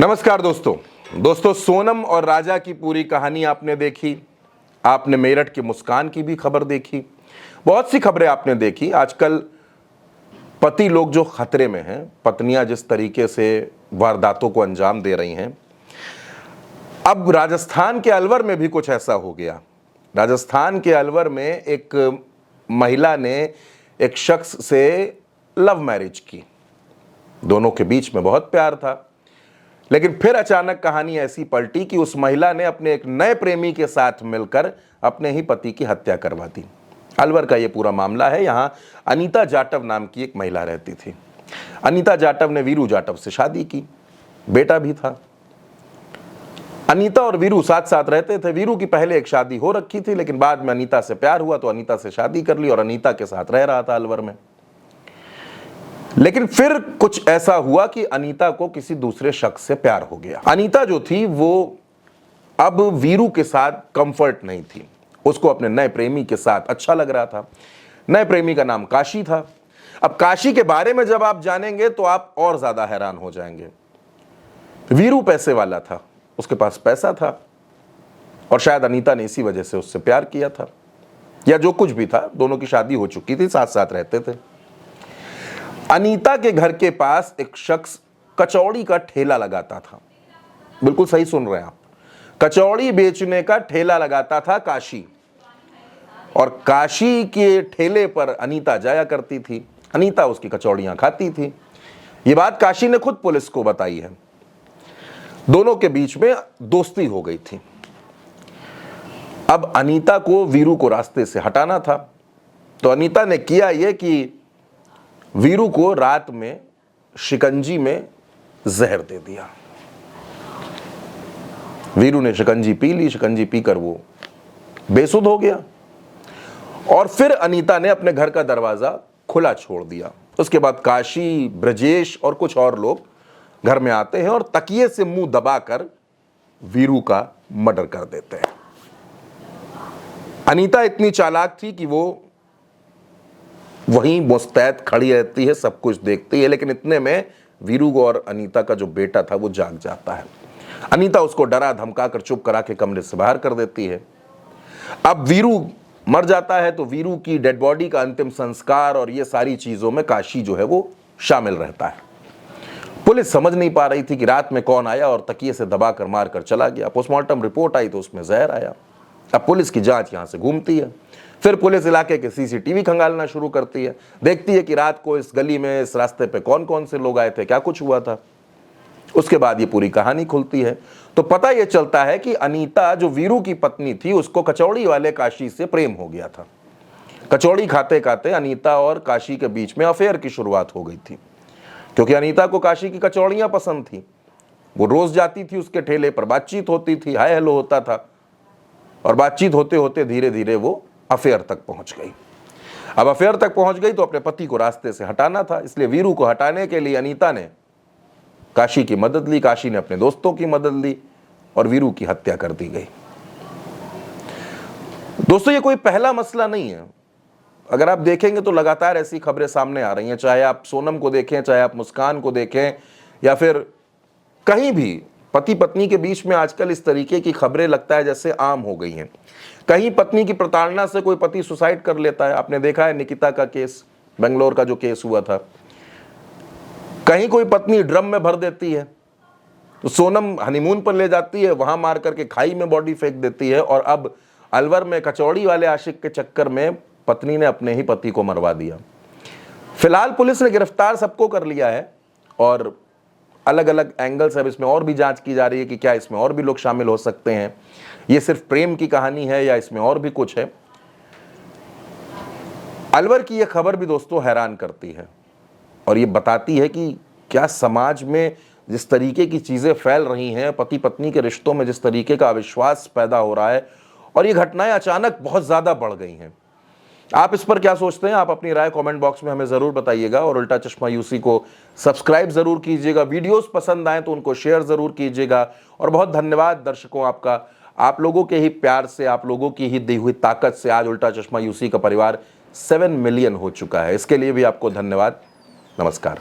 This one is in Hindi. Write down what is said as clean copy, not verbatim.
नमस्कार दोस्तों सोनम और राजा की पूरी कहानी आपने देखी। आपने मेरठ की मुस्कान की भी खबर देखी। बहुत सी खबरें आपने देखी। आजकल पति लोग जो खतरे में हैं, पत्नियां जिस तरीके से वारदातों को अंजाम दे रही हैं। अब राजस्थान के अलवर में भी कुछ ऐसा हो गया। राजस्थान के अलवर में एक महिला ने एक शख्स से लव मैरिज की। दोनों के बीच में बहुत प्यार था, लेकिन फिर अचानक कहानी ऐसी पलटी कि उस महिला ने अपने एक नए प्रेमी के साथ मिलकर अपने ही पति की हत्या करवा दी। अलवर का ये पूरा मामला है। यहां अनीता जाटव नाम की एक महिला रहती थी। अनीता जाटव ने वीरू जाटव से शादी की, बेटा भी था। अनीता और वीरू साथ साथ रहते थे। वीरू की पहले एक शादी हो रखी थी, लेकिन बाद में अनीता से प्यार हुआ तो अनीता से शादी कर ली और अनीता के साथ रह रहा था अलवर में। लेकिन फिर कुछ ऐसा हुआ कि अनीता को किसी दूसरे शख्स से प्यार हो गया। अनीता जो थी वो अब वीरू के साथ कंफर्ट नहीं थी। उसको अपने नए प्रेमी के साथ अच्छा लग रहा था। नए प्रेमी का नाम काशी था। अब काशी के बारे में जब आप जानेंगे तो आप और ज्यादा हैरान हो जाएंगे। वीरू पैसे वाला था, उसके पास पैसा था और शायद अनीता ने इसी वजह से उससे प्यार किया था, या जो कुछ भी था। दोनों की शादी हो चुकी थी, साथ साथ रहते थे। अनीता के घर के पास एक शख्स कचौड़ी का ठेला लगाता था। बिल्कुल सही सुन रहे हैं आप, कचौड़ी बेचने का ठेला लगाता था काशी। और काशी के ठेले पर अनीता जाया करती थी। अनीता उसकी कचौड़ियां खाती थी। यह बात काशी ने खुद पुलिस को बताई है। दोनों के बीच में दोस्ती हो गई थी। अब अनीता को वीरू को रास्ते से हटाना था, तो अनीता ने किया यह कि वीरू को रात में शिकंजी में जहर दे दिया। वीरू ने शिकंजी पी ली। शिकंजी पीकर वो बेसुध हो गया और फिर अनीता ने अपने घर का दरवाजा खुला छोड़ दिया। उसके बाद काशी, ब्रजेश और कुछ और लोग घर में आते हैं और तकिए से मुंह दबाकर वीरू का मर्डर कर देते हैं। अनीता इतनी चालाक थी कि वो वहीं मुस्तैद खड़ी रहती है, सब कुछ देखती है, लेकिन इतने में वीरू और अनीता का जो बेटा था वो जाग जाता है। अनीता उसको डरा धमका कर चुप करा के कमरे से बाहर कर देती है। अब वीरू मर जाता है तो वीरू की डेड बॉडी का अंतिम संस्कार और ये सारी चीजों में काशी जो है वो शामिल रहता है। पुलिस समझ नहीं पा रही थी कि रात में कौन आया और तकिए से दबाकर मारकर चला गया। पोस्टमार्टम रिपोर्ट आई तो उसमें जहर आया। अब पुलिस की जांच यहां से घूमती है। फिर पुलिस इलाके के सीसीटीवी खंगालना शुरू करती है, देखती है कि रात को इस गली में, इस रास्ते पे कौन कौन से लोग आए थे, क्या कुछ हुआ था। उसके बाद ये पूरी कहानी खुलती है तो पता ये चलता है कि अनीता जो वीरू की पत्नी थी उसको कचौड़ी वाले काशी से प्रेम हो गया था। कचौड़ी खाते खाते अनीता और काशी के बीच में अफेयर की शुरुआत हो गई थी, क्योंकि अनीता को काशी की कचौड़ियां पसंद थी। वो रोज जाती थी उसके ठेले पर, बातचीत होती थी, हाय हेलो होता था और बातचीत होते होते धीरे धीरे वो अफेयर तक पहुंच गई। अब अफेयर तक पहुंच गई तो अपने पति को रास्ते से हटाना था, इसलिए वीरू को हटाने के लिए अनीता ने काशी की मदद ली, काशी ने अपने दोस्तों की मदद ली और वीरू की हत्या कर दी गई। दोस्तों ये कोई पहला मसला नहीं है। अगर आप देखेंगे तो लगातार ऐसी खबरें सामने आ रही हैं, चाहे आप सोनम को देखें, चाहे आप मुस्कान को देखें, या फिर कहीं भी पति पत्नी के बीच में आजकल इस तरीके की खबरें लगता है जैसे आम हो गई हैं। कहीं पत्नी की प्रताड़ना से कोई पति सुसाइड कर लेता है। आपने देखा है निकिता का केस, बेंगलोर का जो केस हुआ था। कहीं कोई पत्नी ड्रम में भर देती है तो सोनम हनीमून पर ले जाती है, वहां मार करके खाई में बॉडी फेंक देती है। और अब अलवर में कचौड़ी वाले आशिक के चक्कर में पत्नी ने अपने ही पति को मरवा दिया। फिलहाल पुलिस ने गिरफ्तार सबको कर लिया है और अलग अलग एंगल से अब इसमें और भी जांच की जा रही है कि क्या इसमें और भी लोग शामिल हो सकते हैं, ये सिर्फ प्रेम की कहानी है या इसमें और भी कुछ है। अलवर की यह खबर भी दोस्तों हैरान करती है और ये बताती है कि क्या समाज में जिस तरीके की चीजें फैल रही हैं, पति पत्नी के रिश्तों में जिस तरीके का अविश्वास पैदा हो रहा है और ये घटनाएं अचानक बहुत ज्यादा बढ़ गई हैं। आप इस पर क्या सोचते हैं? आप अपनी राय कमेंट बॉक्स में हमें जरूर बताइएगा और उल्टा चश्मा यूसी को सब्सक्राइब जरूर कीजिएगा। वीडियोस पसंद आए तो उनको शेयर जरूर कीजिएगा। और बहुत धन्यवाद दर्शकों आपका। आप लोगों के ही प्यार से, आप लोगों की ही दी हुई ताकत से आज उल्टा चश्मा यूसी का परिवार 7 मिलियन हो चुका है। इसके लिए भी आपको धन्यवाद। नमस्कार।